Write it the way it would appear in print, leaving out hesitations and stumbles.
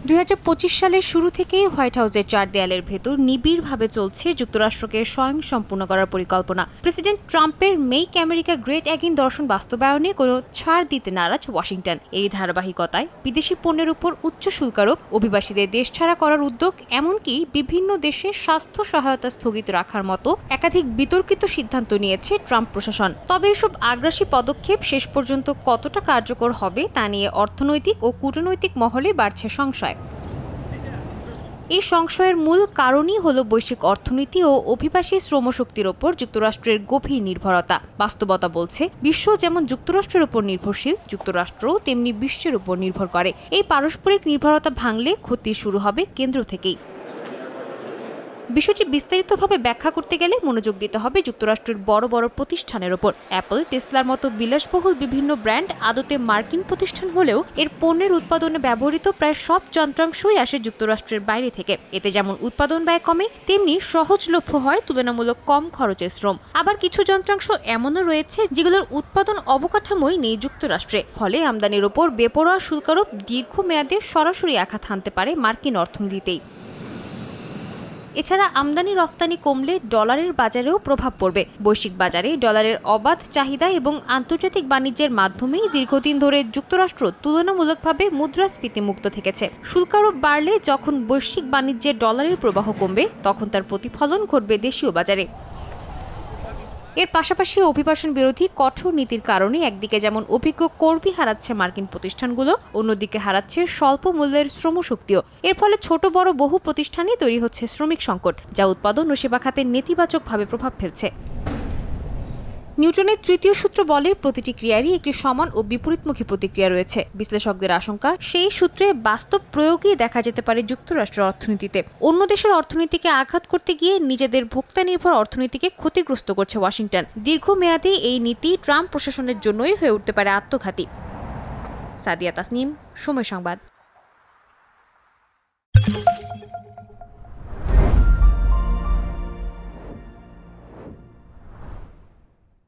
2025 সালের শুরু থেকেই হোয়াইট হাউসের চার দেয়ালের ভেতর নিবিড়ভাবে চলছে যুক্তরাষ্ট্রকে স্বয়ংসম্পূর্ণ করার পরিকল্পনা। প্রেসিডেন্ট ট্রাম্পের মেক আমেরিকা গ্রেট অ্যাগেইন দর্শন বাস্তবায়নে কোনো ছাড় দিতে নারাজ ওয়াশিংটন। এরই ধারাবাহিকতায় বিদেশি পণ্যের উপর উচ্চ শুল্ক আরোপ, অভিবাসীদের দেশছাড়া করার উদ্যোগ, এমনকি বিভিন্ন দেশের স্বাস্থ্য সহায়তা স্থগিত রাখার মতো একাধিক বিতর্কিত সিদ্ধান্ত নিয়েছে ট্রাম্প প্রশাসন। তবে এসব আগ্রাসী পদক্ষেপ শেষ পর্যন্ত কতটা কার্যকর হবে তা নিয়ে অর্থনৈতিক ও কূটনৈতিক মহলে বাড়ছে সংশয়। এই সংশয়ের মূল কারণই হলো বৈশ্বিক অর্থনীতি ও অভিবাসী শ্রমশক্তির ওপর যুক্তরাষ্ট্রের গভীর নির্ভরতা। বাস্তবতা বলছে, বিশ্ব যেমন যুক্তরাষ্ট্রের উপর নির্ভরশীল, যুক্তরাষ্ট্রও তেমনি বিশ্বের উপর নির্ভর করে। এই পারস্পরিক নির্ভরতা ভাঙলে ক্ষতি শুরু হবে কেন্দ্র থেকেই। বিষয়টি বিস্তারিতভাবে ব্যাখ্যা করতে গেলে মনোযোগ দিতে হবে যুক্তরাষ্ট্রের বড় বড় প্রতিষ্ঠানের ওপর। অ্যাপল, টেসলার মতো বিলাসবহুল বিভিন্ন ব্র্যান্ড আদতে মার্কিন প্রতিষ্ঠান হলেও এর পণ্যের উৎপাদনে ব্যবহৃত প্রায় সব যন্ত্রাংশই আসে যুক্তরাষ্ট্রের বাইরে থেকে। এতে যেমন উৎপাদন ব্যয় কমে, তেমনি সহজলভ্য হয় তুলনামূলক কম খরচের শ্রম। আবার কিছু যন্ত্রাংশ এমনও রয়েছে যেগুলোর উৎপাদন অবকাঠামোই নেই যুক্তরাষ্ট্রে। ফলে আমদানির ওপর বেপরোয়া শুল্ক আরোপ দীর্ঘমেয়াদে সরাসরি আঘাত হানতে পারে মার্কিন অর্থনীতিতেই। এছাড়া আমদানি রফতানি কমলে ডলারের বাজারেও প্রভাব পড়বে। বৈশ্বিক বাজারে ডলারের অবাধ চাহিদা এবং আন্তর্জাতিক বাণিজ্যের মাধ্যমেই দীর্ঘদিন ধরে যুক্তরাষ্ট্র তুলনামূলকভাবে মুদ্রাস্ফীতি মুক্ত থেকেছে। শুল্ক আরোপ বাড়লে যখন বৈশ্বিক বাণিজ্যে ডলারের প্রবাহ কমবে, তখন তার প্রতিফলন ঘটবে দেশীয় বাজারে। এর পাশাপাশি অভিবাসন বিরোধী কঠোর নীতির কারণে একদিকে যেমন অভিজ্ঞ কর্মী হারাচ্ছে মার্কিন প্রতিষ্ঠানগুলো, অন্যদিকে হারাচ্ছে স্বল্প মূল্যের শ্রমশক্তিও। এর ফলে ছোট বড় বহু প্রতিষ্ঠানে তৈরি হচ্ছে শ্রমিক সংকট, যা উৎপাদন ও সেবা খাতে নেতিবাচকভাবে প্রভাব ফেলছে। নিউটনের তৃতীয় সূত্র বলে, প্রতিটি ক্রিয়ারই একটি সমান ও বিপরীতমুখী প্রতিক্রিয়া রয়েছে। বিশ্লেষকদের আশঙ্কা, সেই সূত্রে বাস্তব প্রয়োগই দেখা যেতে পারে যুক্তরাষ্ট্রের অর্থনীতিতে। অন্য দেশের অর্থনীতিকে আঘাত করতে গিয়ে নিজেদের ভোক্তা নির্ভর অর্থনীতিকে ক্ষতিগ্রস্ত করছে ওয়াশিংটন। দীর্ঘমেয়াদে এই নীতি ট্রাম্প প্রশাসনের জন্যই হয়ে উঠতে পারে আত্মঘাতী। সাদিয়া তাসনিম, সময় সংবাদ।